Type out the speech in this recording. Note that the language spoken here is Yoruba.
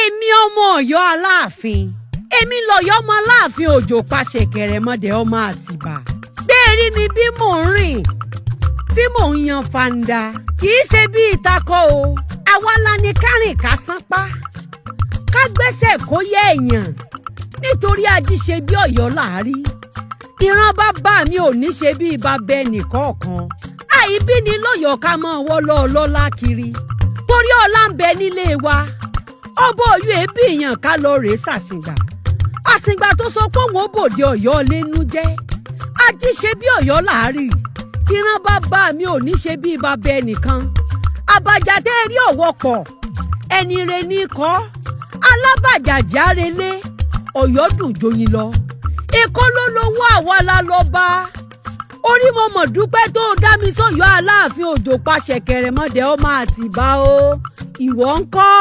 èmi ọmọ Ọ̀yọ́ Aláàfin èmi lọ̀yọ́ ọmọ Aláàfin òjò pàṣẹ kẹrẹmọdé ọmọ Àtìbà gbérí mi bí mò ń rìn tí mò ń yan fanda kì í ṣe bí ìtakọ o àwa la ní kárìn ká sánpá ká gbẹ́sẹ̀ kó yẹ èèyàn nítorí ajíṣe bí Ọ̀yọ́ láàrí ìran bàbá mi ò ní ṣe bí bàbá ẹnìkọ̀ọ̀kan àìbí ni lọ́yọ̀ọ́ ká mọ́ wọ́lọ́ ọlọ́lá kiri torí ọlá ń bẹ nílé wa ọbọ̀ Ọ̀yọ́ ẹbí èèyàn ká lọ rèé ṣàṣìgbà àṣìgbà tó sọ pé òun ó bòde Ọ̀yọ́ lẹ́nu jẹ́ ajíṣe bí Ọ̀yọ́ láàrí ìran bàbá mi ò ní ṣe bí bàbá ẹnìkan àbàjá tẹ́ rí ọ̀wọ́ pọ̀ ẹni re ní kọ́ alábàjàjà arelé Ọ̀yọ́ dùn joyin lọ Èkó ló lówó àwa la lọ bá orí mo mọ̀ dúpẹ́ tó dá mi sọ́yọ́ Aláàfin òjò pàṣẹ kẹrẹmọdé ọmọ Àtìbà o ìwọ ńkọ́.